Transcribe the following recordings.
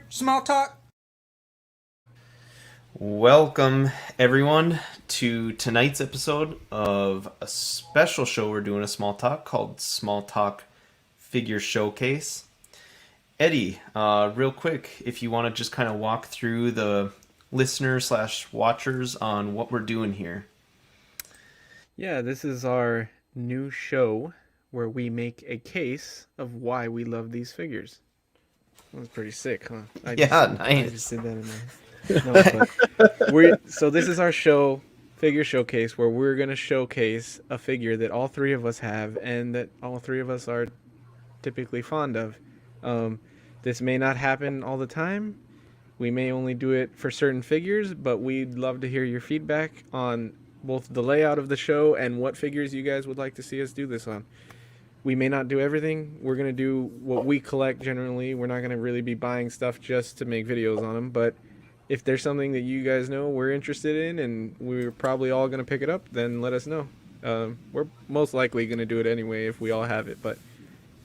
Small talk. Welcome, everyone, to tonight's episode of a special show we're doing a small talk called Small Talk Figure Showcase. Eddie, real quick, if you want to just kind of walk through the listeners slash watchers on what we're doing here. Yeah, this is our new show where we make a case of why we love these figures. That was pretty sick, huh? Yeah, I just nice. did that in my no, but this is our figure showcase where we're gonna showcase a figure that all three of us have and that all three of us are typically fond of. Um, this may not happen all the time. We may only do it for certain figures, but we'd love to hear your feedback on both the layout of the show and what figures you guys would like to see us do this on. We may not do everything. We're going to do what we collect generally. We're not going to really be buying stuff just to make videos on them, but if there's something that you guys know we're interested in and we're probably all going to pick it up, then let us know. We're most likely going to do it anyway if we all have it, but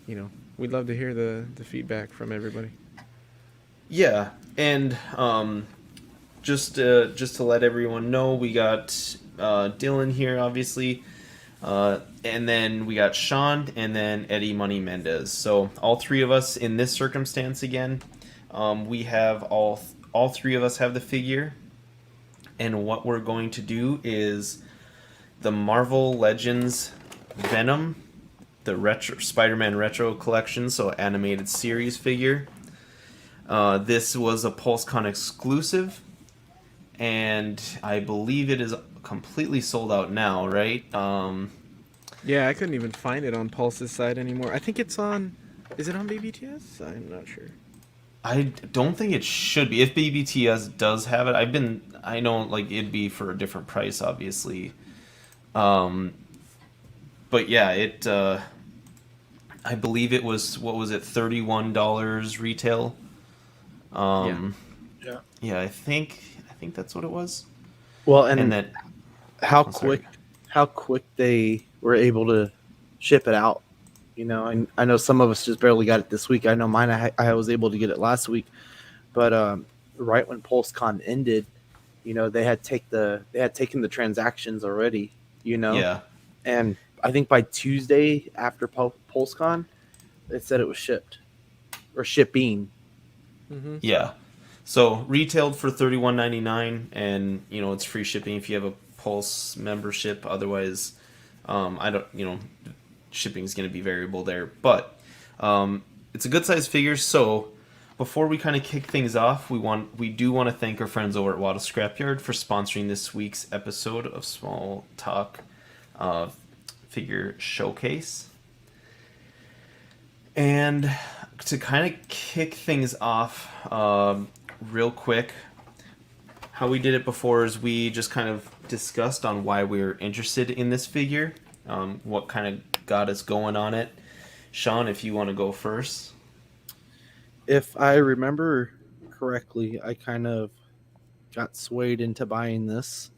we'd love to hear the feedback from everybody. Yeah, and just to let everyone know, we got Dylan here, obviously. And then we got Sean, and then Eddie Money Mendez. So all three of us in this circumstance again. We have all three of us have the figure, and what we're going to do is the Marvel Legends Venom, the retro Spider-Man retro collection, so animated series figure. This was a PulseCon exclusive, and I believe it is completely sold out now, right? Yeah, I couldn't even find it on Pulse's site anymore. I think it's on. Is it on BBTS? I'm not sure. I don't think it should be. If BBTS does have it, I know like it'd be for a different price, obviously. Um, but yeah, I believe it was, what was it, $31 retail. Yeah. Um, Yeah. yeah, I think that's what it was. Well, And and that, how oh, sorry. quick they were able to ship it out. I know some of us just barely got it this week. I know mine. I was able to get it last week, but right when PulseCon ended, they had taken the transactions already. Yeah, And I think by Tuesday after PulseCon, it said it was shipped or shipping. Mm-hmm. yeah. So retailed for $31.99, and it's free shipping if you have a Pulse membership. Otherwise, I don't. Shipping is going to be variable there, but it's a good size figure. So before we kind of kick things off, we do want to thank our friends over at Waddle Scrapyard for sponsoring this week's episode of Small Talk Figure Showcase. And to kind of kick things off, real quick, how we did it before is we just kind of discussed on why we were interested in this figure, what kind of got us going on it. Sean, if you want to go first. If I remember correctly, I kind of got swayed into buying this.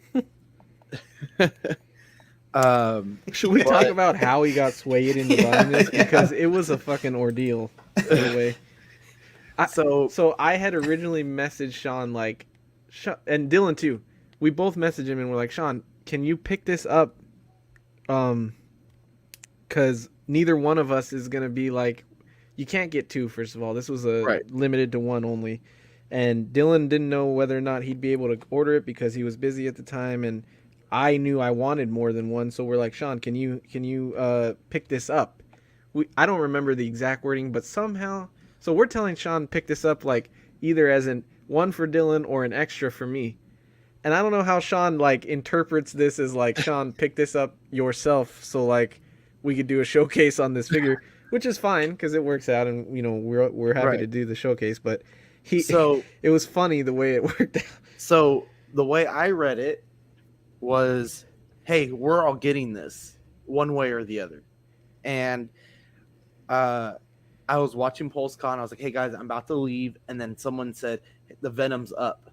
Should we talk about how he got swayed into buying this? Yeah. Because it was a fucking ordeal. By the way, so I had originally messaged Sean and Dylan too. We both messaged him and we're like, Sean, can you pick this up? Because neither one of us is gonna be like, you can't get two. First of all, this was Right. limited to one only, and Dylan didn't know whether or not he'd be able to order it because he was busy at the time, and I knew I wanted more than one. So we're like, Sean, can you pick this up? I don't remember the exact wording, but somehow, so we're telling Sean pick this up like either as an one for Dylan or an extra for me. And I don't know how Sean interprets this as like, Sean, pick this up yourself so we could do a showcase on this figure, which is fine because it works out, and we're happy to Right. do the showcase. But So it was funny the way it worked out. so the way I read it was, hey, we're all getting this one way or the other. And I was watching PulseCon. I was like, hey guys, I'm about to leave. And then someone said, the Venom's up.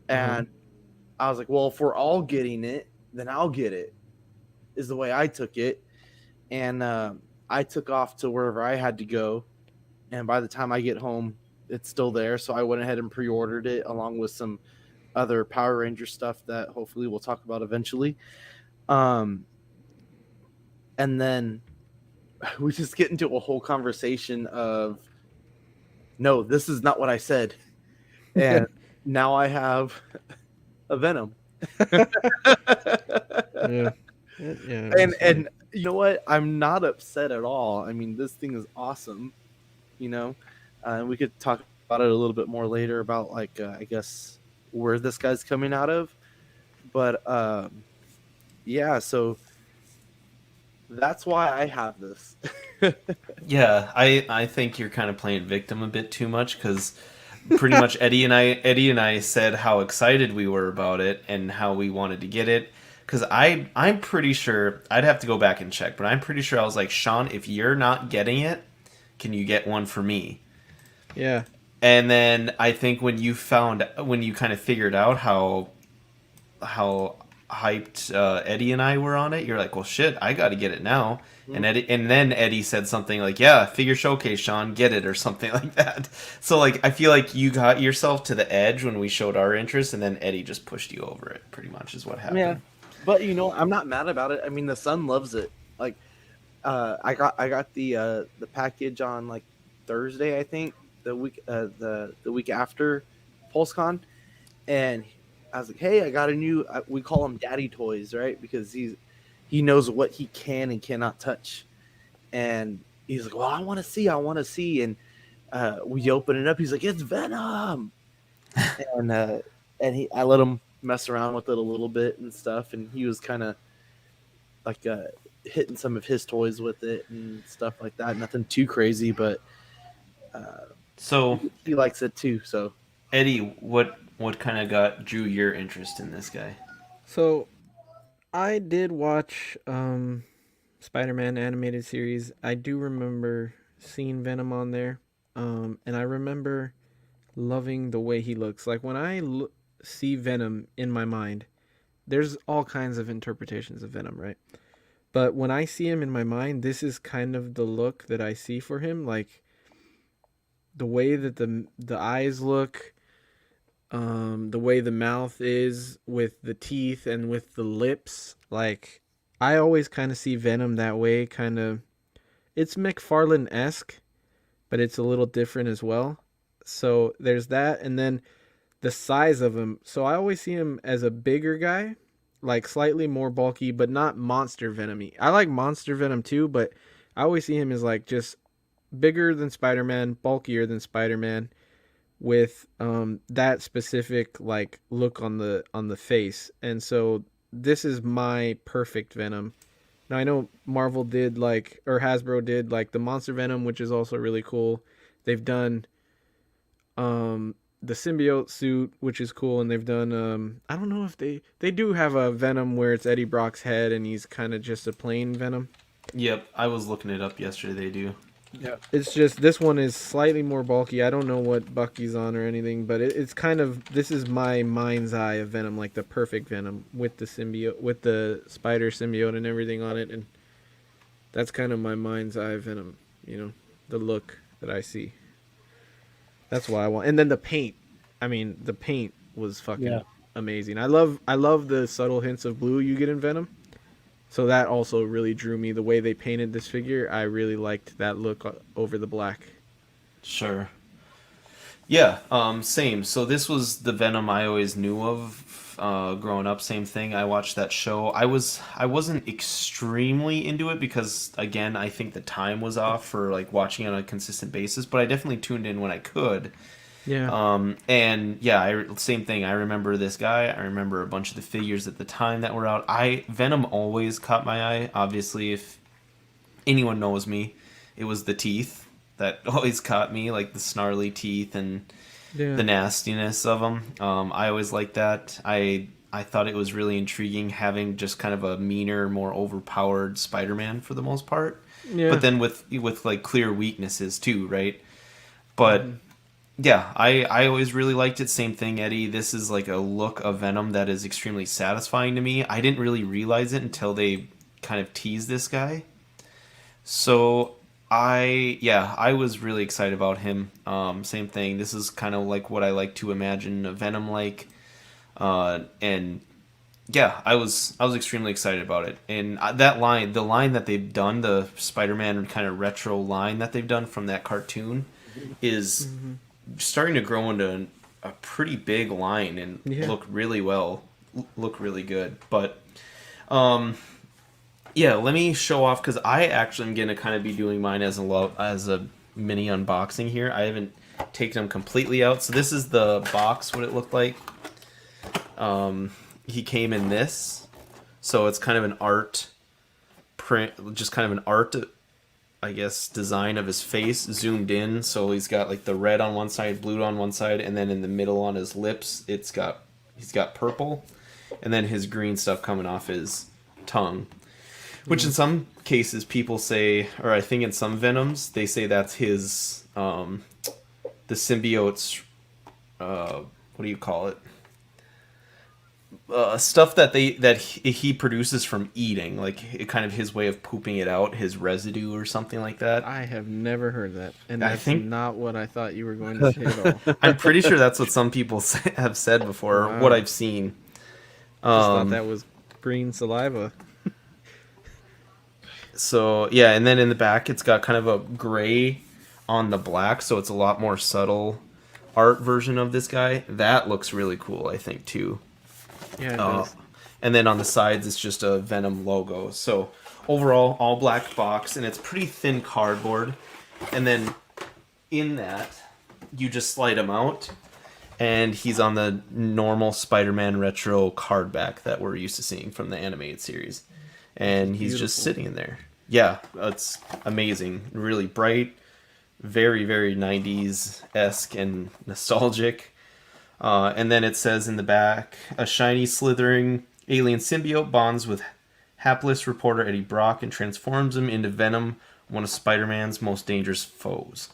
And I was like, well, if we're all getting it, then I'll get it, is the way I took it. And I took off to wherever I had to go. and by the time I get home, it's still there. So I went ahead and pre-ordered it along with some other Power Ranger stuff that hopefully we'll talk about eventually. Um, and then we just get into a whole conversation of, no, this is not what I said, and now I have a Venom. Yeah. Yeah. It was funny. And you know what? I'm not upset at all. I mean, this thing is awesome. You know, we could talk about it a little bit more later about like I guess where this guy's coming out of, but yeah. So that's why I have this. Yeah, I think you're kind of playing victim a bit too much because pretty much Eddie and I said how excited we were about it and how we wanted to get it. Because I'm pretty sure I'd have to go back and check, but I'm pretty sure I was like, Sean, if you're not getting it, can you get one for me? Yeah. And then I think when you kind of figured out how hyped Eddie and I were on it, you're like, well, shit, I got to get it now. And then Eddie said something like, yeah, figure showcase, Sean, get it, or something like that. So like I feel like you got yourself to the edge when we showed our interest, and then Eddie just pushed you over it. Pretty much is what happened. Yeah, but you know, I'm not mad about it. I mean, the son loves it. Like, I got the package on like Thursday, I think, the week after PulseCon, and I was like, hey, I got a new. We call him Daddy Toys, right? Because he knows what he can and cannot touch, and he's like, well, I want to see, and we open it up. He's like, it's Venom, and I let him mess around with it a little bit and stuff, and he was kind of like hitting some of his toys with it and stuff like that. Nothing too crazy, but So he likes it too. So Eddie, what kind of drew your interest in this guy? So I did watch Spider-Man animated series. I do remember seeing Venom on there. And I remember loving the way he looks. Like when I see Venom in my mind, there's all kinds of interpretations of Venom, right? But when I see him in my mind, this is kind of the look that I see for him. Like the way that the eyes look, the way the mouth is with the teeth and with the lips. Like I always kind of see Venom that way. Kind of, it's McFarlane-esque, but it's a little different as well. So there's that, and then the size of him. So I always see him as a bigger guy, like slightly more bulky, but not monster Venom-y. I like monster Venom too, but I always see him as like just bigger than Spider-Man, bulkier than Spider-Man, with that specific like look on the face. And so this is my perfect Venom. Now I know Marvel did like, or Hasbro did like the Monster Venom, which is also really cool. They've done the symbiote suit, which is cool, and they've done I don't know if they do have a Venom where it's Eddie Brock's head and he's kind of just a plain Venom. Yep, I was looking it up yesterday. They do. yeah, It's just this one is slightly more bulky. I don't know what Bucky's on or anything, but it's kind of, this is my mind's eye of Venom, like the perfect Venom with the symbiote, with the spider symbiote and everything on it, and that's kind of my mind's eye Venom. You know, the look that I see. That's why I want. And then the paint. I mean, the paint was fucking amazing. I love the subtle hints of blue you get in Venom. So that also really drew me. The way they painted this figure, I really liked that look over the black. Sure. Yeah, same. So this was the Venom I always knew of growing up. Same thing. I watched that show. I wasn't extremely into it because again, I think the time was off for like watching it on a consistent basis, but I definitely tuned in when I could. Yeah. And yeah, same thing. I remember this guy. I remember a bunch of the figures at the time that were out. Venom always caught my eye. Obviously, if anyone knows me, it was the teeth that always caught me, like the snarly teeth and Yeah. the nastiness of them. I always liked that. I thought it was really intriguing having just kind of a meaner, more overpowered Spider-Man for the most part. Yeah. But then with like clear weaknesses too, right? But yeah, I always really liked it. Same thing, Eddie. This is like a look of Venom that is extremely satisfying to me. I didn't really realize it until they kind of teased this guy. So I was really excited about him. Same thing. This is kind of like what I like to imagine a Venom like, and yeah, I was extremely excited about it. And that line, the line that they've done, the Spider-Man kind of retro line that they've done from that cartoon, is Hmm. starting to grow into a pretty big line and Yeah. look really good. But um, yeah, let me show off because I actually am gonna kind of be doing mine as a mini unboxing here. I haven't taken them completely out, so this is the box. What it looked like. He came in this, so it's kind of an art print, just kind of an art, I guess, design of his face zoomed in. So he's got like the red on one side, blue on one side, and then in the middle on his lips, he's got purple, and then his green stuff coming off his tongue. Which in some cases people say, or I think in some Venoms they say that's his the symbiote's what do you call it? Stuff that he produces from eating, like kind of his way of pooping it out, his residue or something like that. I have never heard that, and I that's think not what I thought you were going to say at all. I'm pretty sure that's what some people have said before, or what Wow. I've seen. Just thought that was green saliva. So yeah, and then in the back it's got kind of a gray on the black, so it's a lot more subtle art version of this guy. That looks really cool, I think, too. Yeah, it Uh, does. and then on the sides it's just a Venom logo. So overall, all black box, and it's pretty thin cardboard. And then in that, you just slide him out, and he's on the normal Spider-Man retro card back that we're used to seeing from the animated series. And he's just Beautiful. sitting in there. Yeah, it's amazing. Really bright, very, very 90s esque and nostalgic. And then it says in the back, a shiny, slithering alien symbiote bonds with hapless reporter Eddie Brock and transforms him into Venom, one of Spider-Man's most dangerous foes.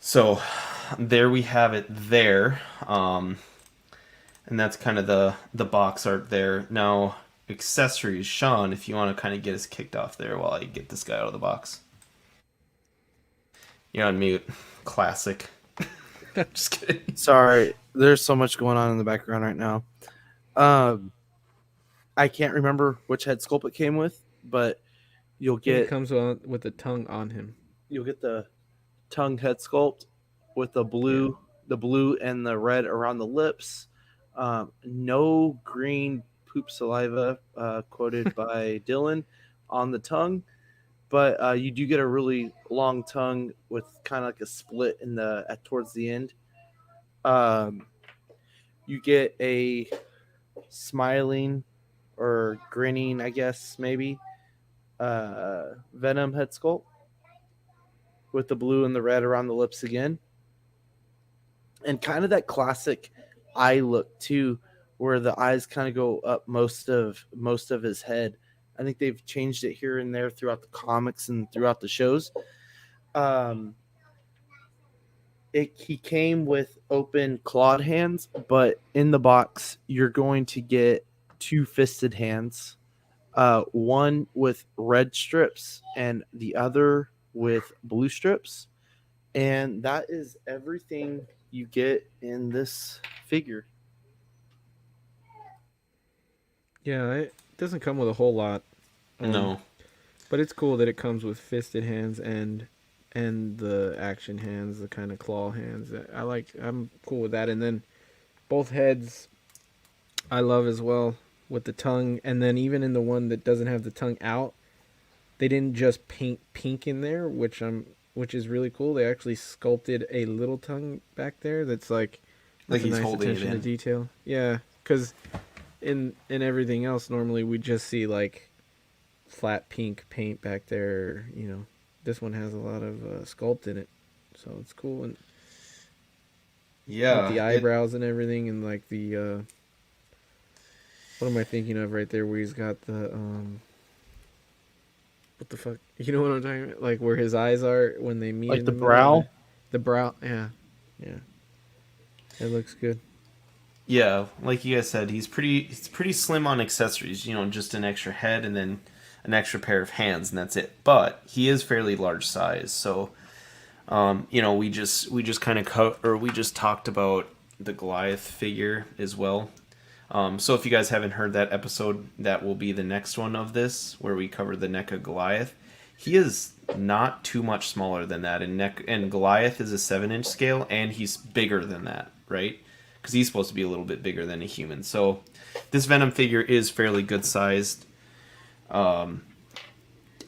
So there we have it there. And that's kind of the box art there. Now, accessories. Sean, if you want to kind of get us kicked off there while I get this guy out of the box. You're on mute. Classic. Just kidding. Sorry, there's so much going on in the background right now. I can't remember which head sculpt it came with, but you'll It get comes on with the tongue on him. the tongue head sculpt with the blue and the red around the lips. No green poop saliva, quoted by Dylan, on the tongue, but you do get a really long tongue with kind of like a split in the towards the end. You get a smiling or grinning, I guess maybe, Venom head sculpt with the blue and the red around the lips again, and kind of that classic eye look too, where the eyes kind of go up most of his head. I think they've changed it here and there throughout the comics and throughout the shows. Um, he came with open clawed hands, but in the box you're going to get two fisted hands, one with red strips and the other with blue strips, and that is everything you get in this figure. Yeah, it doesn't come with a whole lot. No. But it's cool that it comes with fisted hands and the action hands, the kind of claw hands. I'm cool with that. And then both heads I love as well with the tongue. And then even in the one that doesn't have the tongue out, they didn't just paint pink in there, which is really cool. They actually sculpted a little tongue back there that's like Like a he's nice holding it attention to in. detail. Yeah, because in everything else normally we just see like flat pink paint back there. This one has a lot of sculpt in it, so it's cool. And Yeah. with the eyebrows and everything, and like the what am I thinking of right there? Where he's got the what the fuck? You know what I'm talking about? Like where his eyes are when they meet. Like in the middle? brow? The brow. Yeah, yeah. It looks good. Yeah, like you guys said, he's pretty slim on accessories. Just an extra head and then an extra pair of hands, and that's it. But he is fairly large size, so we just kind of we just talked about the Goliath figure as well. So if you guys haven't heard that episode, that will be the next one of this, where we cover the NECA Goliath. He is not too much smaller than that, and Goliath is a 7-inch scale, and he's bigger than that, right? Because he's supposed to be a little bit bigger than a human. So this Venom figure is fairly good sized. Out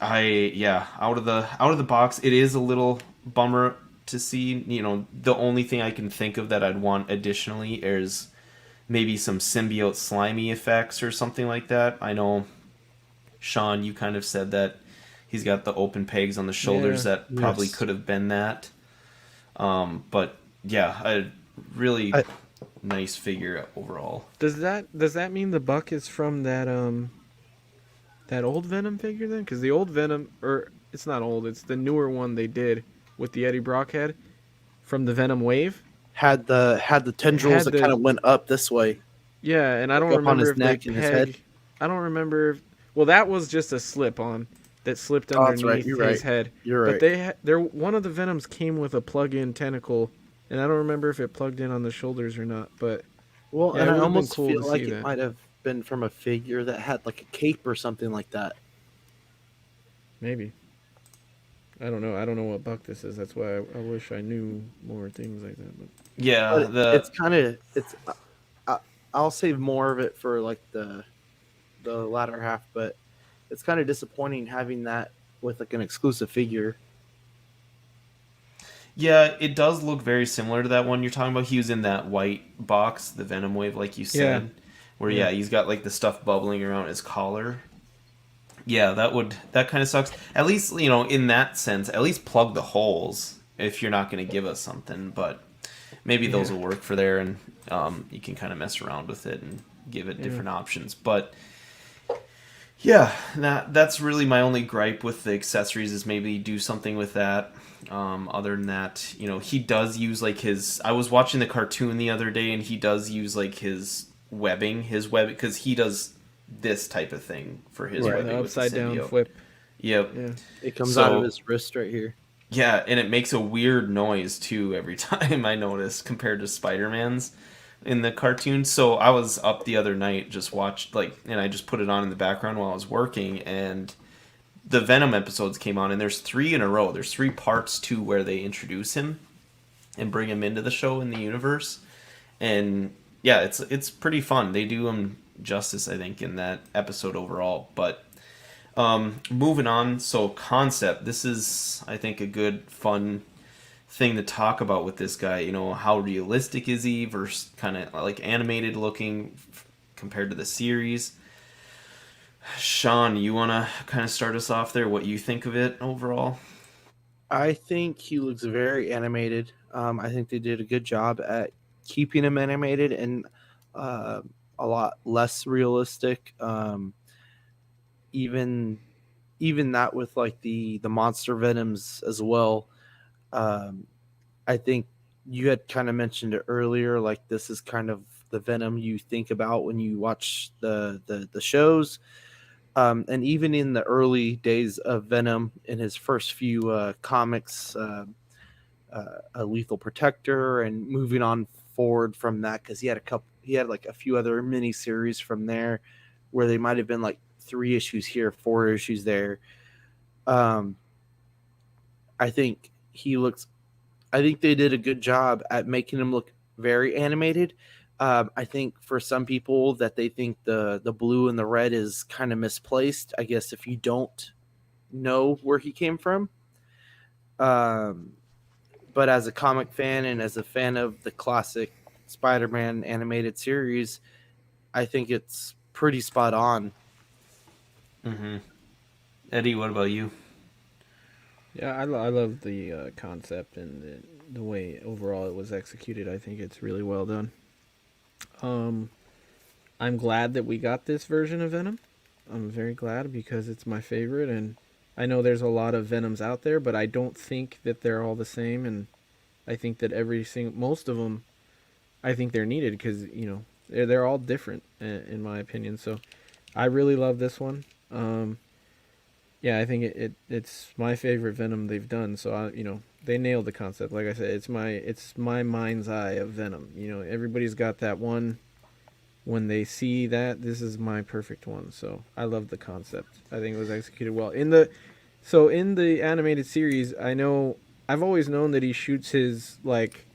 of the box, it is a little bummer to see. The only thing I can think of that I'd want additionally is maybe some symbiote slimy effects or something like that. I know, Sean, you kind of said that he's got the open pegs on the shoulders that probably could have been that. But yeah, a really nice figure overall. Does that mean the buck is from that old Venom figure then? Because the old Venom, or it's not old, it's the newer one they did with the Eddie Brock head from the Venom wave. Had the tendrils that kind of went up this way. Yeah, and I don't remember if they peg. I don't remember. Well, that was just a slip-on that slipped underneath his head. You're right. But one of the Venoms came with a plug-in tentacle, and I don't remember if it plugged in on the shoulders or not. But and I almost feel like it might have been from a figure that had like a cape or something like that. Maybe. I don't know. I don't know what buck this is. That's why I wish I knew more things like that. But. Yeah, I'll save more of it for like the latter half, but it's kind of disappointing having that with like an exclusive figure. Yeah, it does look very similar to that one you're talking about. He was in that white box, the Venom wave, like you said, where he's got like the stuff bubbling around his collar. Yeah, that kind of sucks. At least, in that sense, at least plug the holes if you're not going to give us something. But maybe those will work for there, and you can kind of mess around with it and give it different options. But yeah, that's really my only gripe with the accessories is maybe do something with that. Other than that, he does use like his. I was watching the cartoon the other day, and he does use like his webbing, because he does this type of thing for his webbing, the upside down flip. Yep. Yeah. It comes out of his wrist right here. Yeah, and it makes a weird noise too every time, I notice, compared to Spider-Man's in the cartoon. So I was up the other night, just watched and I just put it on in the background while I was working, and the Venom episodes came on, and there's 3 in a row. There's 3 parts to where they introduce him and bring him into the show in the universe. And yeah, it's pretty fun. They do him justice, I think, in that episode overall. But moving on, so concept. This is, I think, a good, fun thing to talk about with this guy. How realistic is he versus kind of like animated looking compared to the series? Sean, you want to kind of start us off there? What you think of it overall? I think he looks very animated. I think they did a good job at keeping him animated and a lot less realistic. Even that with like the monster Venoms as well. I think you had kind of mentioned it earlier. Like this is kind of the Venom you think about when you watch the shows. And even in the early days of Venom, in his first few comics, a Lethal Protector, and moving on forward from that, because he had like a few other mini series from there, where they might have been like 3 issues here, 4 issues there. I think they did a good job at making him look very animated. I think for some people that they think the blue and the red is kind of misplaced, I guess, if you don't know where he came from. But as a comic fan and as a fan of the classic Spider-Man animated series, I think it's pretty spot on. Mm-hmm. Eddie, what about you? Yeah, I love the concept and the way overall it was executed. I think it's really well done. I'm glad that we got this version of Venom. I'm very glad because it's my favorite, and I know there's a lot of Venoms out there, but I don't think that they're all the same, and I think that most of them, I think they're needed because, they're all different in my opinion. So I really love this one. Yeah, I think it's my favorite Venom they've done. So they nailed the concept. Like I said, it's my mind's eye of Venom. Everybody's got that one. When they see that, this is my perfect one. So I love the concept. I think it was executed well. In the animated series, I've always known that he shoots his, like,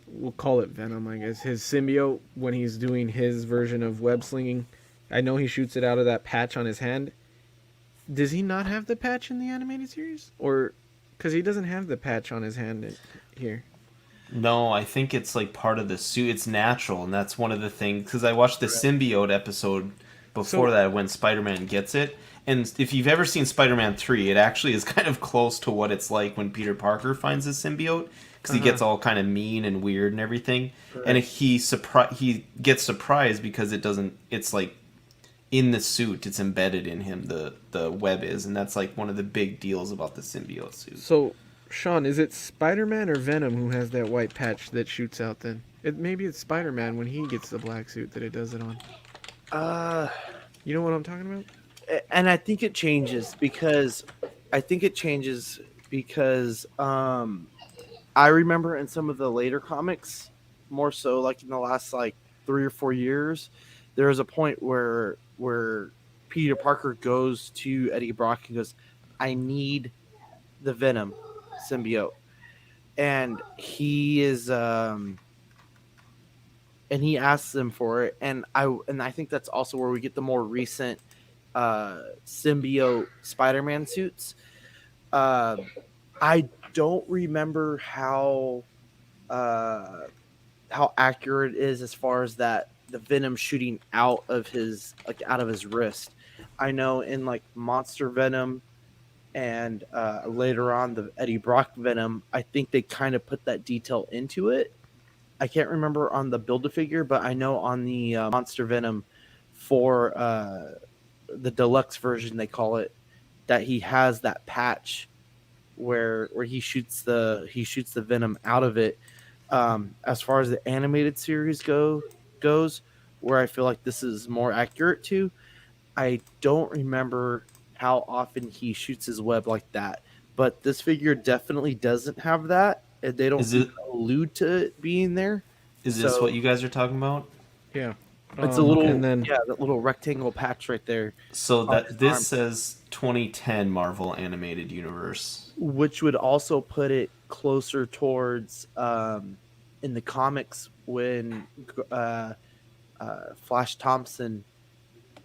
we'll call it Venom, I guess, his symbiote when he's doing his version of web slinging. I know he shoots it out of that patch on his hand. Does he not have the patch in the animated series? Or because he doesn't have the patch on his hand here. No, I think it's like part of the suit. It's natural, and that's one of the things. Because I watched the symbiote episode before So that when Spider-Man gets it, and if you've ever seen Spider-Man 3, it actually is kind of close to what it's like when Peter Parker finds his symbiote, because he gets all kind of mean and weird and everything, and he gets surprised because it doesn't. It's like in the suit, it's embedded in him. The web is, and that's like one of the big deals about the symbiote suit. So, Sean, is it Spider-Man or Venom who has that white patch that shoots out then? Maybe it's Spider-Man when he gets the black suit that it does it on. Uh, You know what I'm talking about? and I think it changes because I remember in some of the later comics, more so like in the last like 3 or 4 years, there was a point where Peter Parker goes to Eddie Brock and goes, "I need the Venom symbiote," and he asks them for it, and I think that's also where we get the more recent symbiote Spider-Man suits. Uh, I don't remember uh, how accurate it is as far as that the venom shooting out of his wrist. I know in like Monster Venom and later on the Eddie Brock Venom, I think they kind of put that detail into it. I can't remember on the Build-A-Figure, but I know on the Monster Venom for the deluxe version, they call it, that he has that patch where he shoots the venom out of it. As far as the animated series goes, where I feel like this is more accurate to, I don't remember how often he shoots his web like that. But this figure definitely doesn't have that, and they don't Is it? allude to it being there. Is this what So you guys are talking about? Yeah. it's a And little, then yeah, that little rectangle patch right there So on his that this arm, says 2010 Marvel Animated Universe. which would also put it closer towards in the comics when uh, Flash Thompson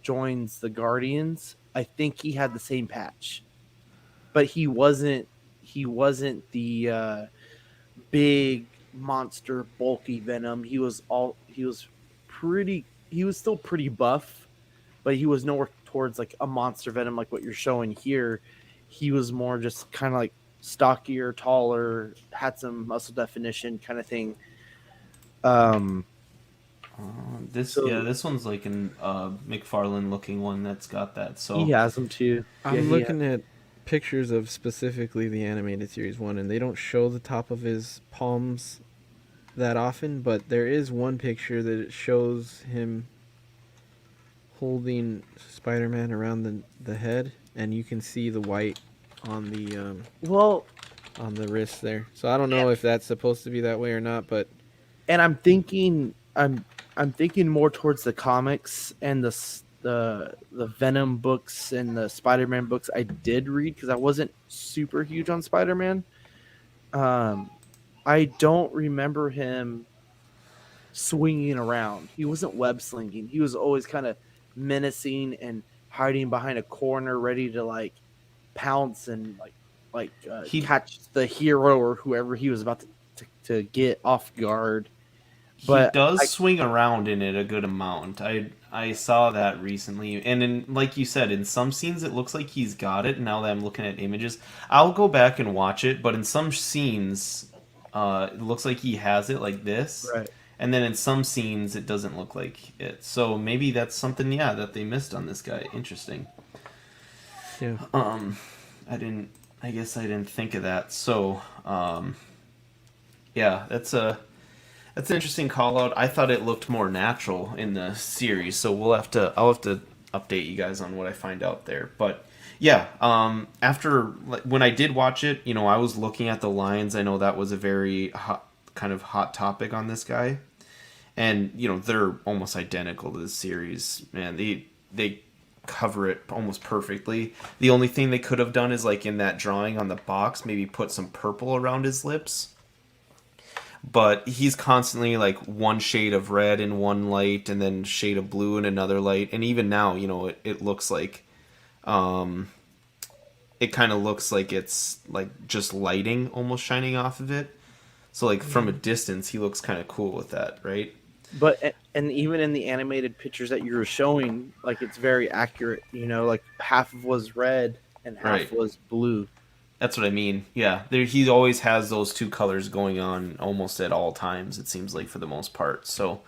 joins the Guardians. I think he had the same patch, but he wasn't. He wasn't the big monster, bulky Venom. He was all. He was pretty. He was still pretty buff, but he was nowhere towards like a monster Venom like what you're showing here. He was more just kind of like stockier, taller, had some muscle definition kind of thing. Um, so This one's like an McFarlane looking one that's got that. he So has them too. Yeah, I'm looking at pictures of specifically the animated series one, and they don't show the top of his palms that often, but there is one picture that it shows him holding Spider-Man around the head, and you can see the white on well, the wrist there. So I don't know if that's supposed to be that way or not, but and I'm thinking more towards the comics and the Venom books and the Spider-Man books I did read because I wasn't super huge on Spider-Man. Um, I don't remember him swinging around. He wasn't web slinging. He was always kind of menacing and hiding behind a corner, ready to like pounce and he catch the hero or whoever he was about to get off guard. he But does swing around in it a good amount. I saw that recently, and in like you said, in some scenes it looks like he's got it. Now that I'm looking at images, I'll go back and watch it. But in some scenes, it looks like he has it like this, right. and then in some scenes it doesn't look like it. So maybe that's something, yeah, that they missed on this guy. Interesting. yeah. I didn't. I guess I didn't think of that. So, yeah, that's an interesting call out. I thought it looked more natural in the series, so I'll have to update you guys on what I find out there. But Yeah. After when I did watch it, I was looking at the lines. I know that was a very hot topic on this guy, and they're almost identical to the series. Man, they cover it almost perfectly. The only thing they could have done is like in that drawing on the box, maybe put some purple around his lips. But he's constantly like one shade of red in one light, and then shade of blue in another light. And even now, it looks like it kind of looks like it's like just lighting almost shining off of it. So like from a distance, he looks kind of cool with that, right? But and even in the animated pictures that you were showing, like it's very accurate. Like half was red and half Right. was blue. That's what I mean. Yeah, he always has those two colors going on almost at all times. It seems like for the most part. So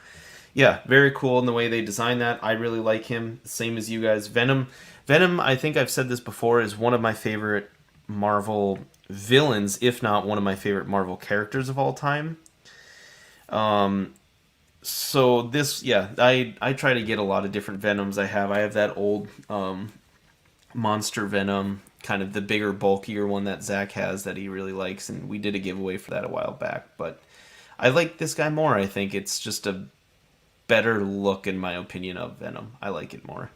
yeah, very cool in the way they design that. I really like him. Same as you guys. Venom. I think I've said this before, is one of my favorite Marvel villains, if not one of my favorite Marvel characters of all time. So this, yeah, I try to get a lot of different Venoms. I have that old monster Venom, kind of the bigger, bulkier one that Zach has that he really likes, and we did a giveaway for that a while back. But I like this guy more. I think it's just a better look, in my opinion, of Venom. I like it more.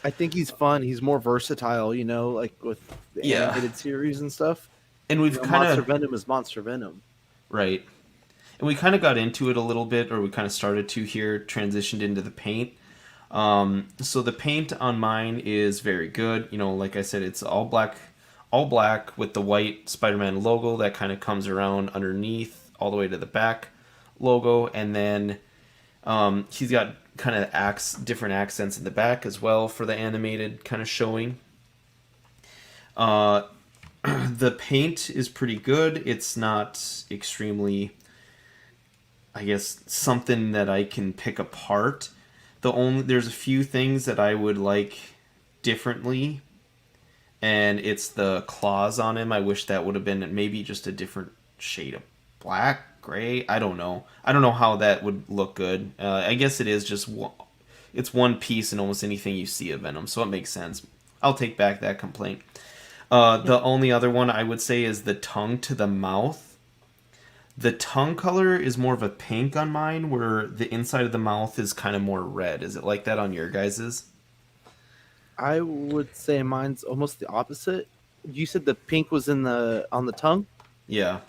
I think he's fun. He's more versatile. Like with the Yeah, animated series and stuff. and we've kind Monster of Venom is Monster Venom. right, and we kind of got into it a little bit, or we kind of started to here, transitioned into the paint. So the paint on mine is very good. Like I said, it's all black with the white Spider-Man logo that kind of comes around underneath all the way to the back logo, and then he's got kind of different accents in the back as well for the animated kind of showing. Uh, the paint is pretty good. It's not extremely, I guess, something that I can pick apart. There's a few things that I would like differently, and it's the claws on him. I wish that would have been maybe just a different shade of black, gray. I don't know how that would look good. I guess it is just it's one piece in almost anything you see of Venom, so it makes sense. I'll take back that complaint. The only other one I would say is the tongue to the mouth. The tongue color is more of a pink on mine, where the inside of the mouth is kind of more red. Is it like that on your guys's? I would say mine's almost the opposite. You said the pink was on the tongue. Yeah.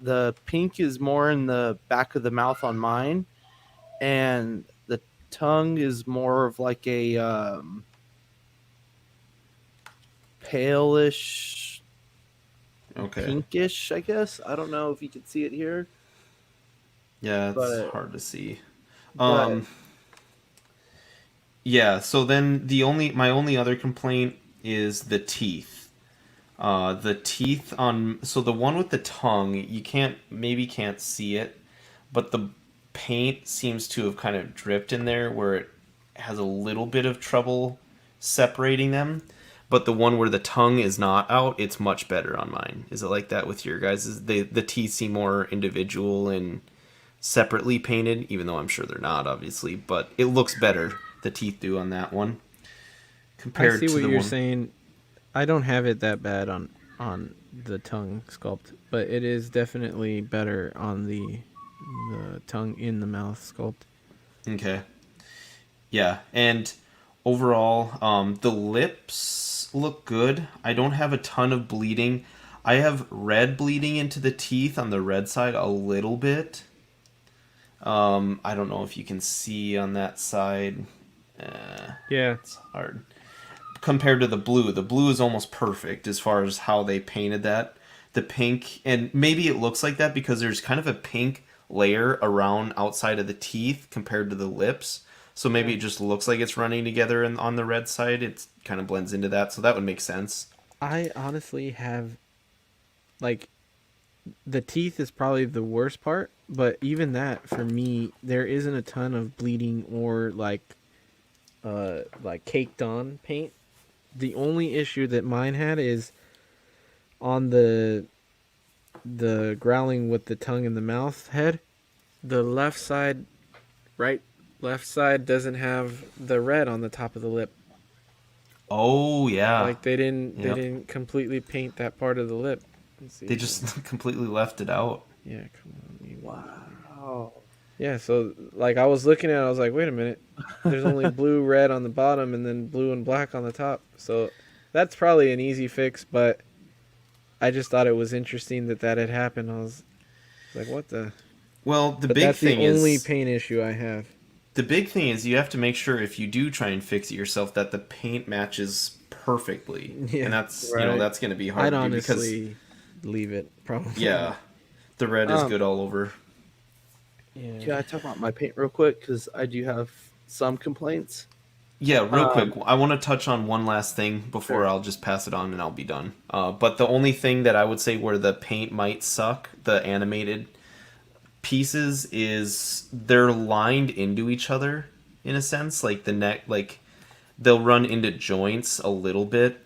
The pink is more in the back of the mouth on mine, and the tongue is more of like a palish, Okay. pinkish. I guess I don't know if you can see it here, Yeah, it's but hard to see. but Yeah, so then my only other complaint is the teeth. The teeth on so the one with the tongue, you can't see it, but the paint seems to have kind of dripped in there where it has a little bit of trouble separating them. But the one where the tongue is not out, it's much better on mine. Is it like that with your guys'? The teeth seem more individual and separately painted, even though I'm sure they're not, obviously. But it looks better. The teeth do on that one I compared see to what the you're one. saying. I don't have it that bad on the tongue sculpt, but it is definitely better on the tongue in the mouth sculpt. Okay. Yeah, and overall, the lips look good. I don't have a ton of bleeding. I have red bleeding into the teeth on the red side a little bit. I don't know if you can see on that side. Yeah, It's hard. Compared to the blue. The blue is almost perfect as far as how they painted that. The pink, and maybe it looks like that because there's kind of a pink layer around outside of the teeth compared to the lips. So maybe it just looks like it's running together and on the red side. It kind of blends into that. So that would make sense. I honestly have like the teeth is probably the worst part, but even that for me, there isn't a ton of bleeding or like caked on paint. The only issue that mine had is on the growling with the tongue in the mouth head. The left side, right left side doesn't have the red on the top of the lip. Oh yeah. Like they Yep. didn't completely paint that part of the lip. Let's see. They just completely left it out. Yeah, come on. Wow. Yeah, so like I was looking at it, I was like, wait a minute. There's only blue, red on the bottom and then blue and black on the top. So that's probably an easy fix, but I just thought it was interesting that that had happened. I was like, what the? Well, the But big that's the thing only is paint issue I have. you have to make sure if you do try and fix it yourself that the paint matches perfectly. And Yeah. that's, Right. that's going to be hard I'd to do because honestly leave it, probably. yeah, the red is Um, good all over. Yeah. Can I talk about my paint real quick? Because I do have some complaints. Yeah, real quick, Um, I want to touch on one last thing before Sure. I'll just pass it on and I'll be done. But the only thing that I would say where the paint might suck, the animated pieces, is they're lined into each other in a sense. Like the neck, like they'll run into joints a little bit.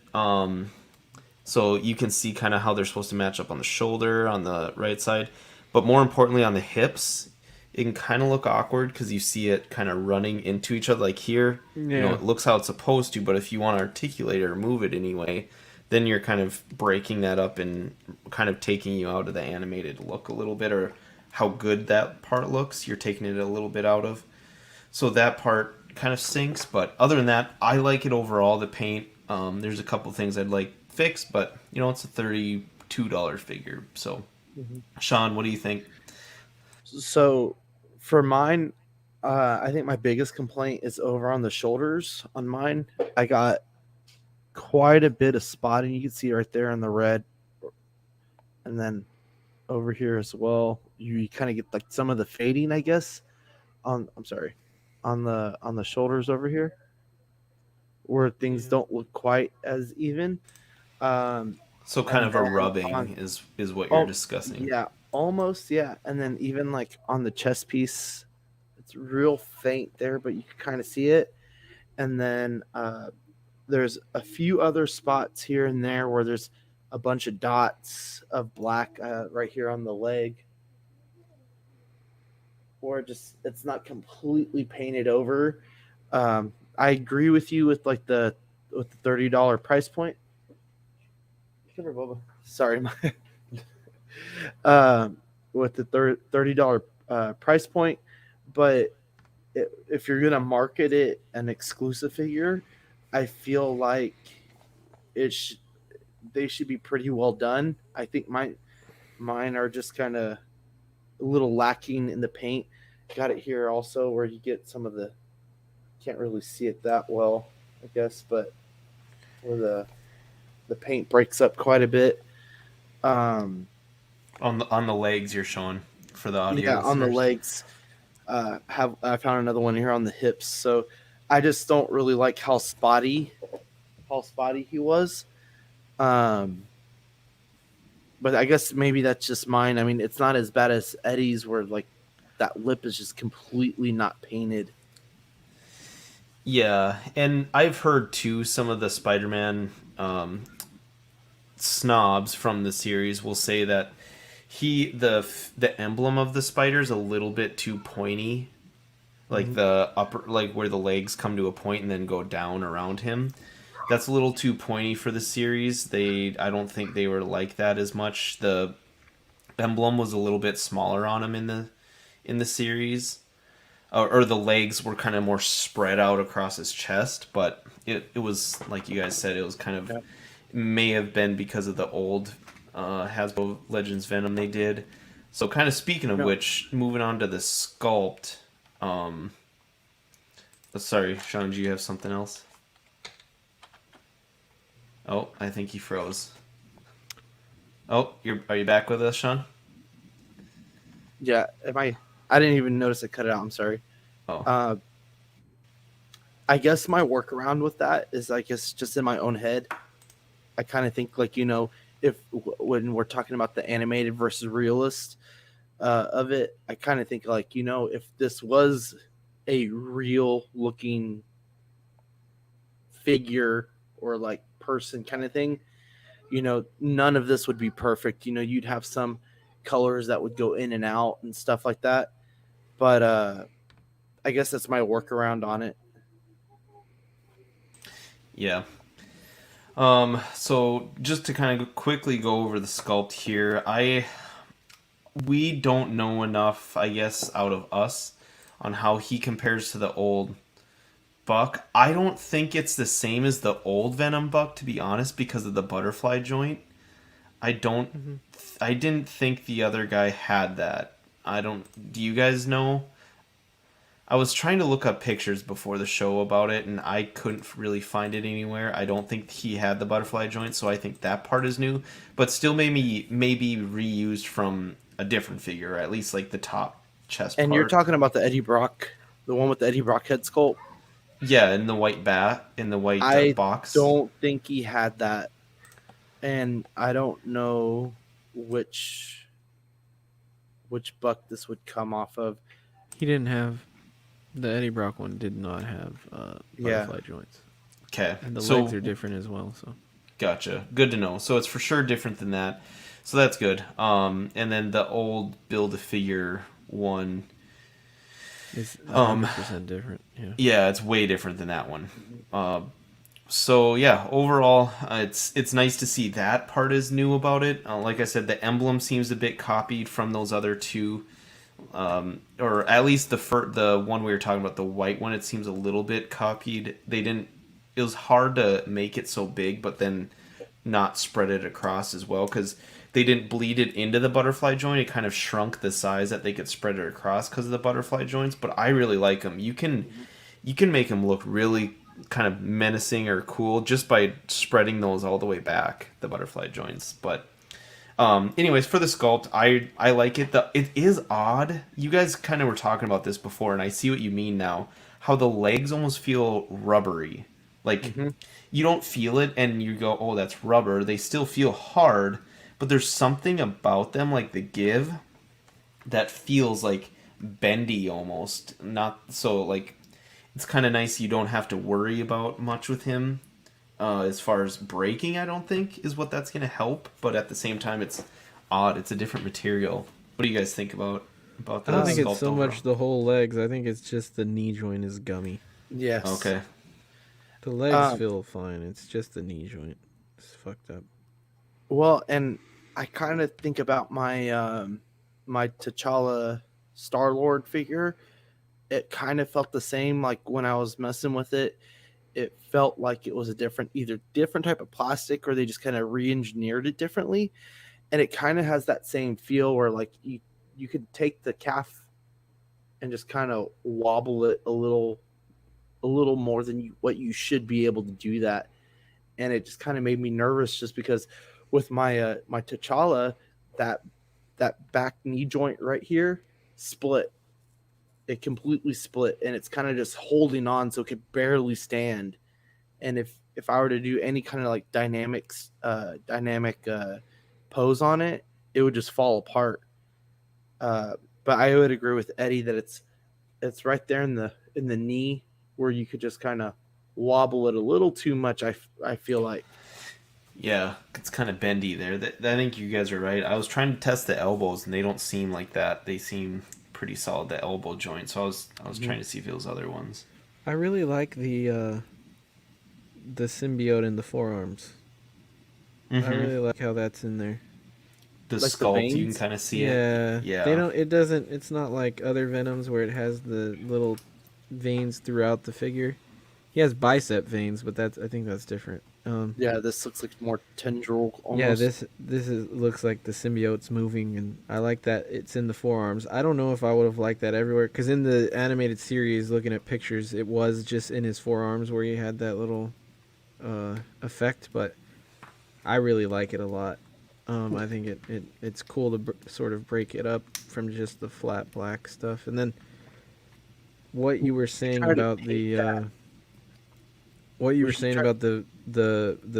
So you can see kind of how they're supposed to match up on the shoulder, on the right side, but more importantly on the hips, it can kind of look awkward because you see it kind of running into each other. Like here, Yeah. it looks how it's supposed to, but if you want to articulate it or move it anyway, then you're kind of breaking that up and kind of taking you out of the animated look a little bit, or how good that part looks. You're taking it a little bit out of. So that part kind of stinks, but other than that, I like it overall. The paint, there's a couple things I'd like fixed, but it's a $32 figure. So, Sean, what do you think? So for mine, I think my biggest complaint is over on the shoulders. On mine, I got quite a bit of spotting. You can see right there in the red, and then over here as well. You kind of get like some of the fading, I guess. I'm sorry, on the shoulders over here, where things don't look quite as even. Um, So, kind and of a then rubbing on is what you're oh discussing. yeah, almost yeah, and then even like on the chest piece, it's real faint there, but you can kind of see it. And then there's a few other spots here and there where there's a bunch of dots of black right here on the leg, or just it's not completely painted over. I agree with you with like the $30 price point. Come here, Bubba. Sorry, my with the $30 price point, but if you're gonna market it an exclusive figure, I feel like it sh- they should be pretty well done. I think mine are just kind of a little lacking in the paint. Got it here also where you get some of the can't really see it that well, I guess, but where the paint breaks up quite a bit. Um, On the legs, you're showing for the audio yeah, on the listeners. legs. Have I found another one here on the hips? So I just don't really like how spotty he was. Um, but I guess maybe that's just mine. I mean, it's not as bad as Eddie's, where like that lip is just completely not painted. Yeah, and I've heard too some of the Spider-Man snobs from the series will say that the emblem of the spider is a little bit too pointy, like Mhm. the upper, like where the legs come to a point and then go down around him. That's a little too pointy for the series. I don't think they were like that as much. The emblem was a little bit smaller on him in the series, or the legs were kind of more spread out across his chest. But it was like you guys said, it was kind of, Yeah. may have been because of the old Hasbro Legends Venom they did. So, kind of speaking of Yeah. which, moving on to the sculpt. Um, Sorry, Sean, do you have something else? Oh, I think he froze. Oh, are you back with us, Sean? Yeah, am I? I didn't even notice it cut it out. I'm sorry. Oh, Uh, I guess my workaround with that is, I guess, just in my own head. I kind of think like if when we're talking about the animated versus realist of it, I kind of think like if this was a real looking figure or like person kind of thing, none of this would be perfect. You'd have some colors that would go in and out and stuff like that. But I guess that's my workaround on it. yeah. So just to kind of quickly go over the sculpt here, we don't know enough, I guess, out of us on how he compares to the old Buck. I don't think it's the same as the old Venom Buck, to be honest, because of the butterfly joint. I don't. Mm-hmm. I didn't think the other guy had that. I don't. Do you guys know? I was trying to look up pictures before the show about it, and I couldn't really find it anywhere. I don't think he had the butterfly joint, so I think that part is new, but still maybe reused from a different figure, or at least like the top chest And part. you're talking about the Eddie Brock, the one with the Eddie Brock head sculpt. Yeah, in the white bat, in the white I box. don't think he had that, and I don't know which Buck this would come off of. He didn't have the Eddie Brock one. Did not have butterfly joints, Okay, and the so legs are different as well. So gotcha. Good to know. So it's for sure different than that. So that's good. And then the old Build-A-Figure one. it's 100% different. Yeah. Yeah, it's way different than that one. So yeah, overall, it's nice to see that part is new about it. Like I said, the emblem seems a bit copied from those other two, or at least the one we were talking about, the white one. It seems a little bit copied. They didn't. It was hard to make it so big, but then not spread it across as well because they didn't bleed it into the butterfly joint. It kind of shrunk the size that they could spread it across because of the butterfly joints. But I really like them. You can make them look really kind of menacing or cool just by spreading those all the way back, the butterfly joints. But anyways, for the sculpt, I like it. It is odd. You guys kind of were talking about this before, and I see what you mean now. How the legs almost feel rubbery. Like you don't feel it, and you go, "Oh, that's rubber." They still feel hard, but there's something about them, like the give, that feels like bendy almost. Not so like it's kind of nice. You don't have to worry about much with him. As far as breaking, I don't think is what that's gonna help. But at the same time, it's odd. It's a different material. What do you guys think about I that? don't think it's sculpt so overall? much the whole legs. I think it's just the knee joint is gummy. Yes. Okay. The legs Um, feel fine. It's just the knee joint. It's fucked up. Well, and I kind of think about my T'Challa Star Lord figure. It kind of felt the same. Like when I was messing with it, it felt like it was a either different type of plastic, or they just kind of re-engineered it differently. And it kind of has that same feel where like you could take the calf and just kind of wobble it a little more than what you should be able to do that. And it just kind of made me nervous just because with my my T'Challa, that back knee joint right here split. It completely split, and it's kind of just holding on, so it could barely stand. And if I were to do any kind of like dynamic pose on it, it would just fall apart. But I would agree with Eddie that it's right there in the knee where you could just kind of wobble it a little too much. I feel like. Yeah, it's kind of bendy there. I think you guys are right. I was trying to test the elbows, and they don't seem like that. They seem pretty solid, the elbow joint. So I was trying to see if it was other ones. I really like the symbiote in the forearms. I really like how that's in there. The Like the sculpt, you can veins? kind of see Yeah. it. Yeah. They don't. It doesn't. It's not like other Venoms where it has the little veins throughout the figure. He has bicep veins, but I think that's different. Yeah, this looks like more tendril almost. Yeah, looks like the symbiote's moving, and I like that it's in the forearms. I don't know if I would have liked that everywhere, because in the animated series, looking at pictures, it was just in his forearms where he had that little effect, but I really like it a lot. I think it's cool to sort of break it up from just the flat black stuff. And then what you were saying Try to about paint the that. what you were Would you saying try- about the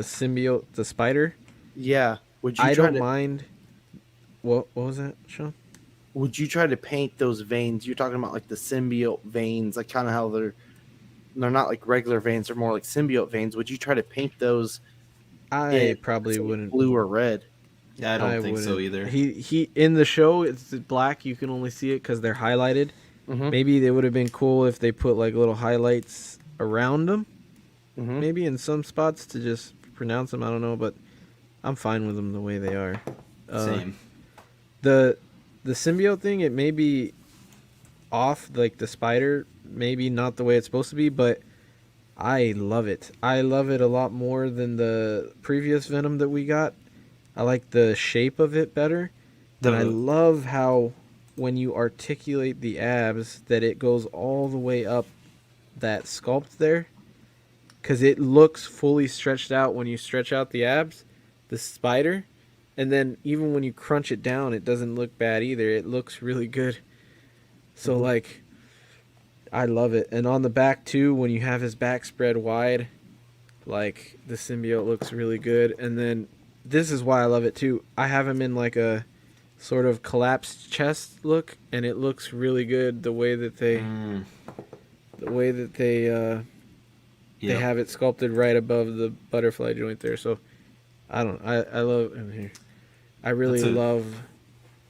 symbiote, the spider. Yeah. Would you I try don't to mind. What was that, Sean? would you try to paint those veins? You're talking about like the symbiote veins, like kind of how they're not like regular veins, they're more like symbiote veins. Would you try to paint those I in, probably say, wouldn't. blue or red? Yeah, I don't think so wouldn't. either. He in the show it's black. You can only see it because they're highlighted. Mm-hmm. Maybe they would have been cool if they put like little highlights around them. Mm-hmm. Maybe in some spots to just pronounce them. I don't know, but I'm fine with them the way they are. Same. The symbiote thing, it may be off, like the spider, maybe not the way it's supposed to be, but I love it. I love it a lot more than the previous Venom that we got. I like the shape of it better. And I love how when you articulate the abs that it goes all the way up that sculpt there. Because it looks fully stretched out when you stretch out the abs, the spider. And then even when you crunch it down, it doesn't look bad either. It looks really good. So, like, I love it. And on the back, too, when you have his back spread wide, like, the symbiote looks really good. And then this is why I love it, too. I have him in, like, a sort of collapsed chest look, and it looks really good the way that they... The way that they have it sculpted right above the butterfly joint there. So, I love him here. I really love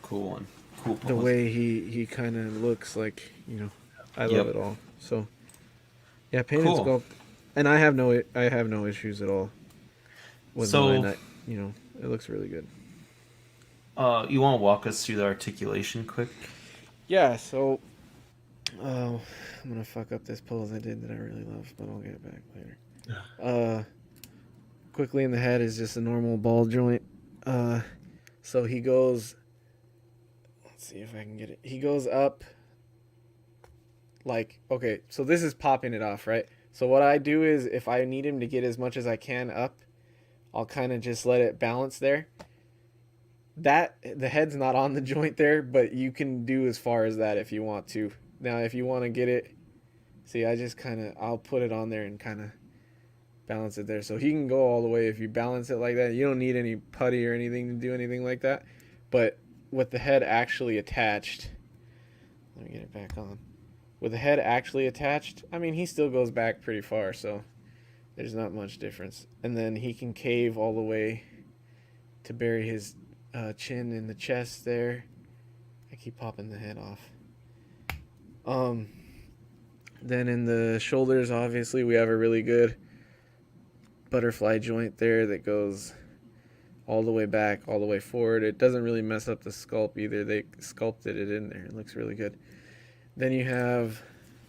cool one. Cool the way he kind of looks like, you know. I love it all. So, yeah, paint and sculpt, and I have no issues at all with mine. You know, it looks really good. You want to walk us through the articulation quick? Yeah. So, I'm gonna fuck up this pose I did that I really love, but I'll get it back later. Quickly in the head is just a normal ball joint. So he goes. Let's see if I can get it. He goes up. Like, okay, so this is popping it off, right? So what I do is if I need him to get as much as I can up, I'll kind of just let it balance there. That, the head's not on the joint there, but you can do as far as that if you want to. Now, if you want to get it, see, I'll put it on there and kind of balance it there. So he can go all the way if you balance it like that. You don't need any putty or anything to do anything like that. But with the head actually attached, let me get it back on. With the head actually attached, I mean, he still goes back pretty far, so there's not much difference. And then he can cave all the way to bury his chin in the chest there. I keep popping the head off. Then in the shoulders, obviously, we have a really good butterfly joint there that goes all the way back, all the way forward. It doesn't really mess up the sculpt either. They sculpted it in there. It looks really good. Then you have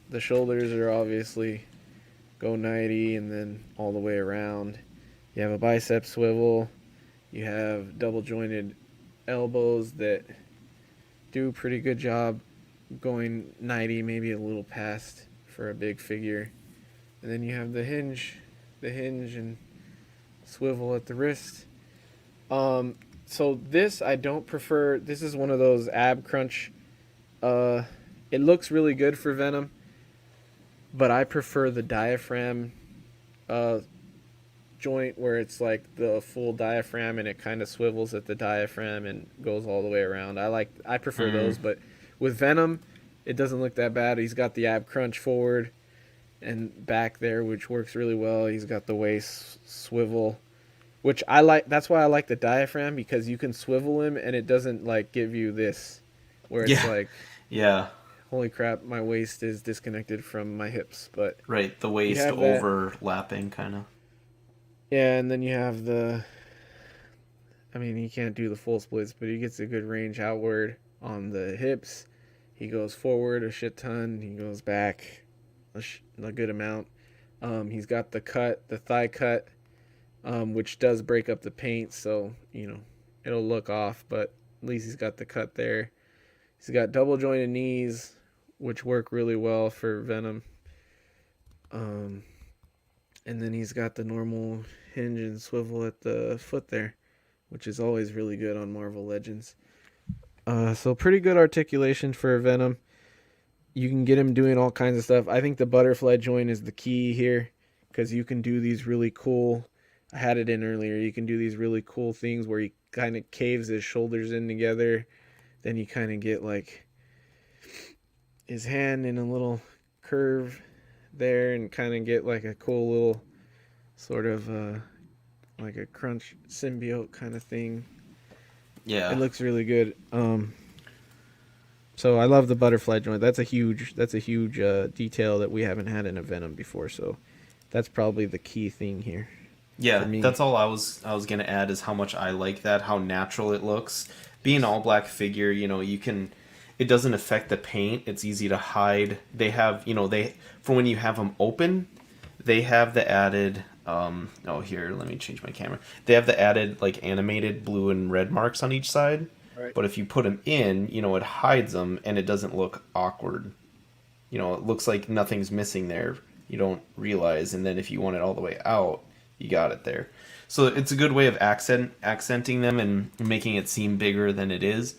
the shoulders are obviously go 90 and then all the way around. You have a bicep swivel. You have double jointed elbows that do a pretty good job going 90, maybe a little past for a big figure. And then you have the hinge and swivel at the wrist. So this I don't prefer. This is one of those ab crunch. It looks really good for Venom, but I prefer the diaphragm joint where it's like the full diaphragm and it kind of swivels at the diaphragm and goes all the way around. I prefer those, but with Venom, it doesn't look that bad. He's got the ab crunch forward and back there, which works really well. He's got the waist swivel, which I like. That's why I like the diaphragm, because you can swivel him and it doesn't like give you this where it's like, holy crap, my waist is disconnected from my hips. But right, the waist overlapping kind of. Yeah, and then you have I mean, he can't do the full splits, but he gets a good range outward on the hips. He goes forward a shit ton. He goes back a good amount. He's got the thigh cut, which does break up the paint, so, you know, it'll look off, but at least he's got the cut there. He's got double jointed knees, which work really well for Venom. And then he's got the normal hinge and swivel at the foot there, which is always really good on Marvel Legends. So pretty good articulation for Venom. You can get him doing all kinds of stuff. I think the butterfly joint is the key here, because you can do these really cool... I had it in earlier. You can do these really cool things where he kind of caves his shoulders in together. Then you kind of get like his hand in a little curve there and kind of get like a cool little sort of like a crunch symbiote kind of thing. Yeah, it looks really good. So I love the butterfly joint. That's a huge detail that we haven't had in a Venom before. So that's probably the key thing here. Yeah, for me. that's all I was gonna add is how much I like that, how natural it looks. Being all black figure, you can. It doesn't affect the paint. It's easy to hide. They have, they for when you have them open, they have the added. Oh, here, let me change my camera. They have the added like animated blue and red marks on each side. Right. But if you put them in, it hides them and it doesn't look awkward. It looks like nothing's missing there. You don't realize, and then if you want it all the way out, you got it there. So it's a good way of accenting them and making it seem bigger than it is.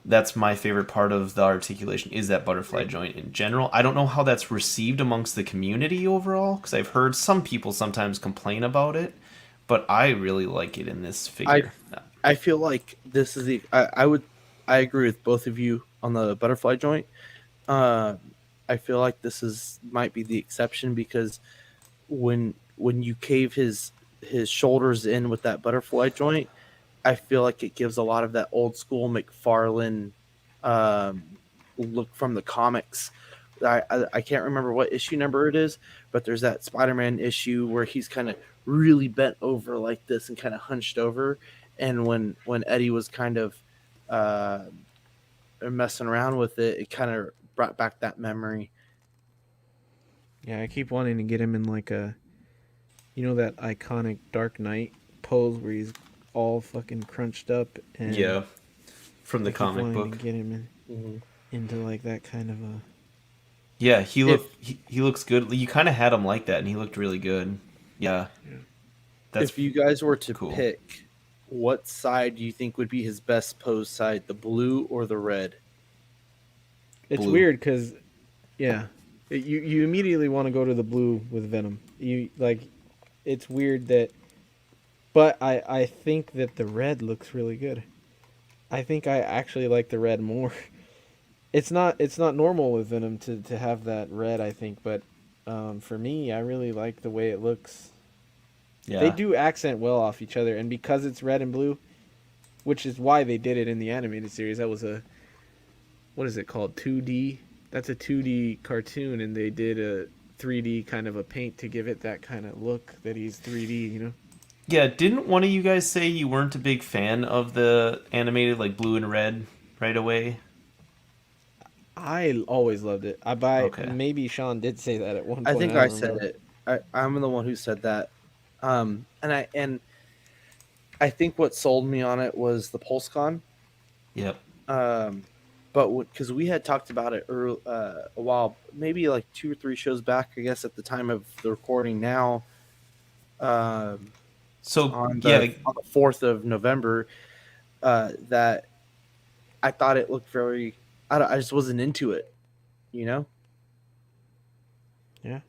That's my favorite part of the articulation is that butterfly joint in general. I don't know how that's received amongst the community overall because I've heard some people sometimes complain about it, but I really like it in this I figure. I feel like this is the I agree with both of you on the butterfly joint. Uh, I feel like this is might be the exception because when you cave his shoulders in with that butterfly joint, I feel like it gives a lot of that old school McFarlane um, look from the comics. I can't remember what issue number it is, but there's that Spider-Man issue where he's kind of really bent over like this and kind of hunched over. And when Eddie was kind of uh, messing around with it, it kind of brought back that memory. Yeah, I keep wanting to get him in like a, that iconic Dark Knight pose where he's all fucking crunched up, and Yeah, from the I keep comic wanting book. to get him Mhm. into like that kind of a. Yeah, If he looks good. You kind of had him like that, and he looked really good. Yeah, Yeah. that's if you guys were to cool. pick, what side do you think would be his best pose side, the blue or the red? It's Blue. weird because, yeah, you immediately want to go to the blue with Venom. You like, it's weird that, but I think that the red looks really good. I think I actually like the red more. It's not normal with Venom to have that red, I think, but for me, I really like the way it looks. They Yeah. do accent well off each other, and because it's red and blue, which is why they did it in the animated series. That was a, what is it called, 2D? That's a 2D cartoon, and they did a 3D kind of a paint to give it that kind of look that he's 3D. Yeah, didn't one of you guys say you weren't a big fan of the animated like blue and red right away? I always loved it. I buy Okay. maybe Sean did say that at one I point. think I I don't said remember. it. I'm the one who said that. And I think what sold me on it was the PulseCon. Yep. Um, but because we had talked about it a while, maybe like 2 or 3 shows back, I guess at the time of the recording now, um, So on the yeah, 4th of November, that I thought it looked very. I just wasn't into it, you know. Yeah.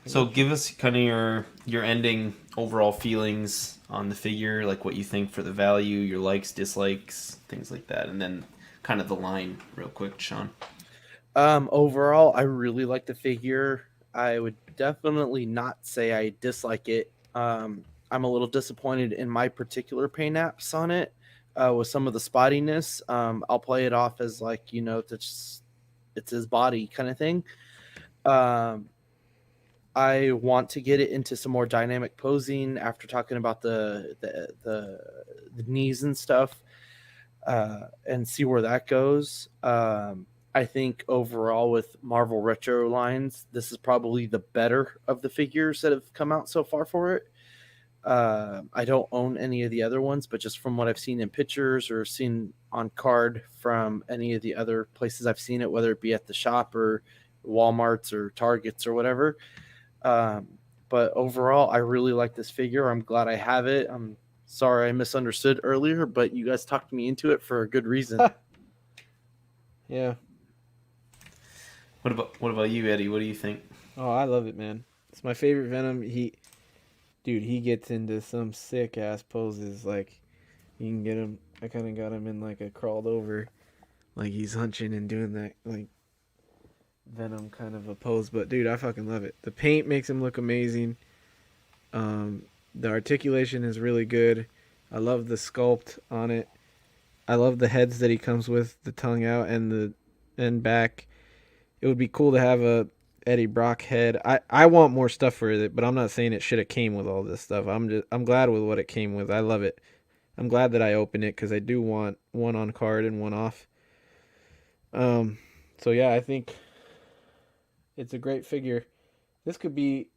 I so get you. give us kind of your ending overall feelings on the figure, like what you think for the value, your likes, dislikes, things like that, and then kind of the line real quick, Sean. Overall, I really like the figure. I would definitely not say I dislike it. I'm a little disappointed in my particular paint apps on it, with some of the spottiness. I'll play it off as like it's his body kind of thing. Um, I want to get it into some more dynamic posing after talking about the knees and stuff, and see where that goes. I think overall with Marvel Retro lines, this is probably the better of the figures that have come out so far for it. I don't own any of the other ones, but just from what I've seen in pictures or seen on card from any of the other places I've seen it, whether it be at the shop or Walmart's or Target's or whatever. Um, but overall, I really like this figure. I'm glad I have it. I'm sorry I misunderstood earlier, but you guys talked me into it for a good reason. Yeah. What about you, Eddie? What do you think? Oh, I love it, man. It's my favorite Venom. Dude, he gets into some sick ass poses. Like, you can get him. I kind of got him in like a crawled over, like he's hunching and doing that like Venom kind of a pose. But dude, I fucking love it. The paint makes him look amazing. Um, the articulation is really good. I love the sculpt on it. I love the heads that he comes with, the tongue out and the and back. It would be cool to have Eddie Brock head. I want more stuff for it, but I'm not saying it should have came with all this stuff. I'm glad with what it came with. I love it. I'm glad that I opened it because I do want one on card and one off. Um, so yeah, I think it's a great figure. This could be.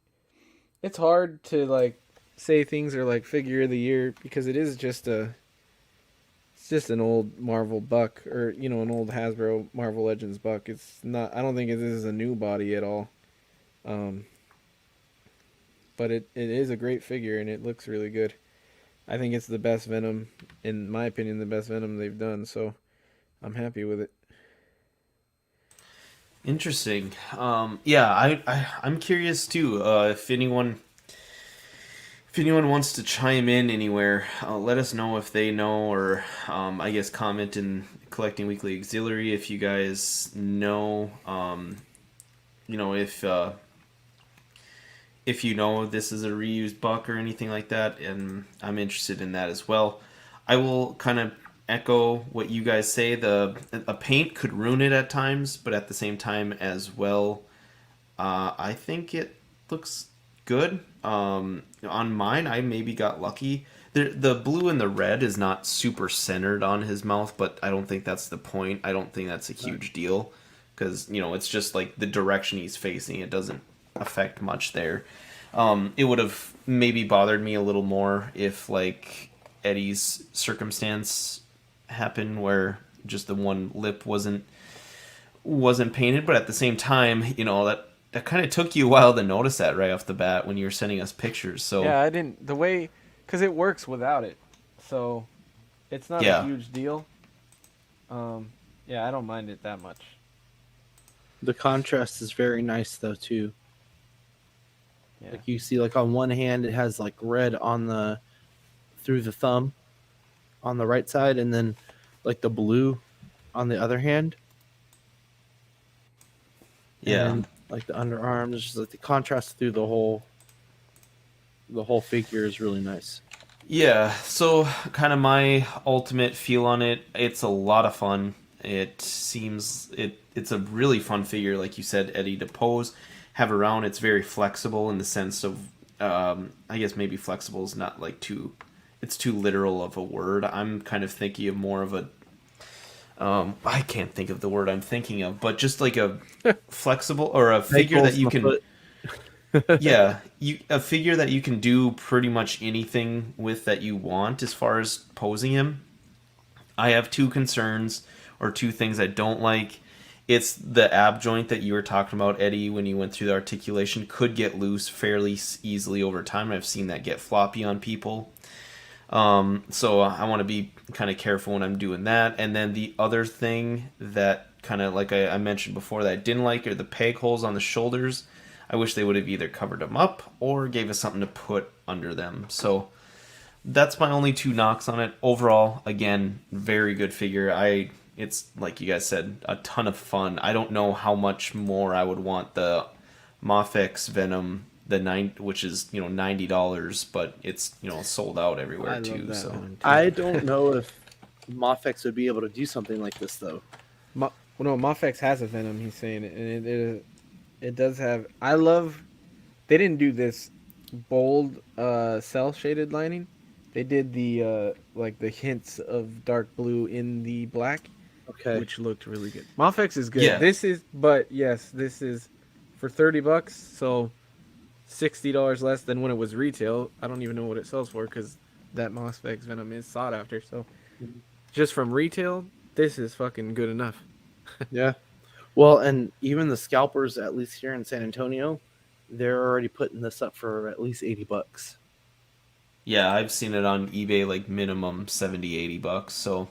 It's hard to like say things are like figure of the year because it is just a. It's just an old Marvel buck, or an old Hasbro Marvel Legends buck. It's not. I don't think this is a new body at all. Um, but it is a great figure and it looks really good. I think it's the best Venom, in my opinion, the best Venom they've done. So I'm happy with it. Interesting. Yeah, I'm curious too. If anyone wants to chime in anywhere, let us know if they know, or I guess comment in Collecting Weekly Auxiliary if you guys know. If you know this is a reused buck or anything like that, and I'm interested in that as well. I will kind of echo what you guys say. A paint could ruin it at times, but at the same time as well, I think it looks good. On mine, I maybe got lucky. The blue and the red is not super centered on his mouth, but I don't think that's the point. I don't think that's a huge deal because it's just like the direction he's facing. It doesn't affect much there. It would have maybe bothered me a little more if like Eddie's circumstance happened where just the one lip wasn't painted, but at the same time, that kind of took you a while to notice that right off the bat when you were sending us pictures. So Yeah, I didn't the way because it works without it, so it's not Yeah. a huge deal. Yeah, I don't mind it that much. The contrast is very nice though too. Yeah, Like you see, like on one hand, it has like red on the through the thumb on the right side, and then like the blue on the other hand. yeah. And like the underarms, just like the contrast through the whole figure is really nice. Yeah, so kind of my ultimate feel on it, it's a lot of fun. It's a really fun figure, like you said, Eddie, to pose, have around. It's very flexible in the sense of, I guess maybe flexible is not like it's too literal of a word. I'm kind of thinking of more of a, I can't think of the word I'm thinking of, but just like a flexible or a figure that you can, yeah, a figure that you can do pretty much anything with that you want as far as posing him. I have two concerns or two things I don't like. It's the ab joint that you were talking about, Eddie, when you went through the articulation could get loose fairly easily over time. I've seen that get floppy on people. So I want to be kind of careful when I'm doing that. And then the other thing that kind of like I mentioned before that I didn't like are the peg holes on the shoulders. I wish they would have either covered them up or gave us something to put under them. So that's my only two knocks on it. Overall, again, very good figure. It's like you guys said, a ton of fun. I don't know how much more I would want the Mafex Venom, which is $90, but it's sold out everywhere I love too. that So Venom too. I don't know if Mafex would be able to do something like this though. Well, no, Mafex has a Venom. He's saying it, and it does have. I love. They didn't do this bold cell shaded lining. They did the like the hints of dark blue in the black, Okay. which looked really good. Mafex is good. Yeah. This is, but yes, this is for $30, so $60 less than when it was retail. I don't even know what it sells for because that Mafex Venom is sought after. So just from retail, this is fucking good enough. Yeah. Well, and even the scalpers, at least here in San Antonio, they're already putting this up for at least $80. yeah, I've seen it on eBay like minimum 70, $80. So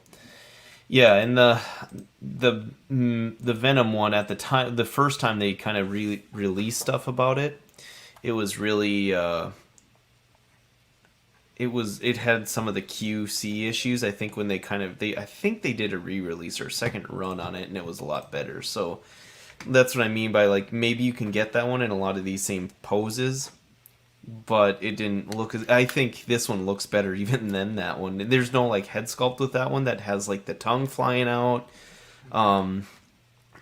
yeah, and the Venom one at the time, the first time they kind of released stuff about it, it was really it had some of the QC issues. I think when I think they did a re-release or a second run on it, and it was a lot better. So that's what I mean by like maybe you can get that one in a lot of these same poses, but it didn't look as. I think this one looks better even than that one. There's no like head sculpt with that one that has like the tongue flying out.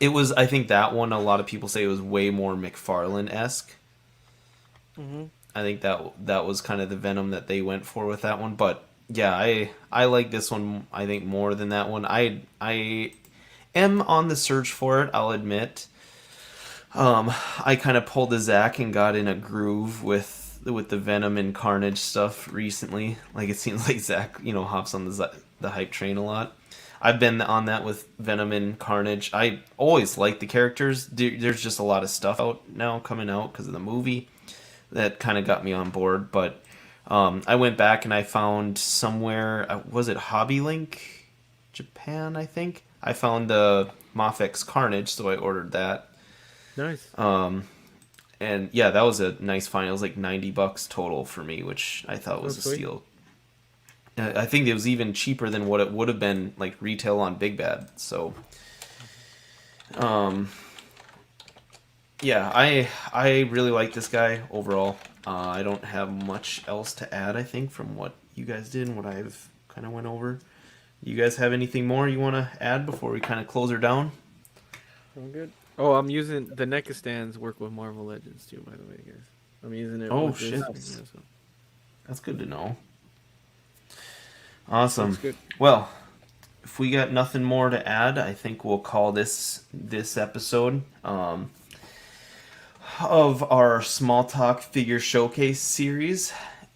It was, I think that one, a lot of people say it was way more McFarlane-esque. Mm-hmm. I think that was kind of the Venom that they went for with that one. But yeah, I like this one, I think, more than that one. I am on the search for it, I'll admit. I kind of pulled a Zach and got in a groove with the Venom and Carnage stuff recently. Like, it seems like Zach, hops on the hype train a lot. I've been on that with Venom and Carnage. I always liked the characters. There's just a lot of stuff out now coming out because of the movie that kind of got me on board. But I went back and I found somewhere, was it Hobby Link, Japan? I think I found the Mafex Carnage, so I ordered that. Nice. And yeah, that was a nice find. It was like $90 total for me, which I thought was a sweet. steal. I think it was even cheaper than what it would have been like retail on Big Bad. So, yeah, I really like this guy overall. I don't have much else to add, I think, from what you guys did and what I've kind of went over. You guys have anything more you want to add before we kind of close her down? I'm good. Oh, I'm using the NECA stands work with Marvel Legends too, by the way, guys. I'm using it. Oh, with shit. This, yeah, so. That's good to know. Awesome. Looks good. Well, if we got nothing more to add, I think we'll call this episode of our Small Talk Figure Showcase series.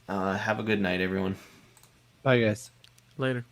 Have a good night, everyone. Bye, guys. Later.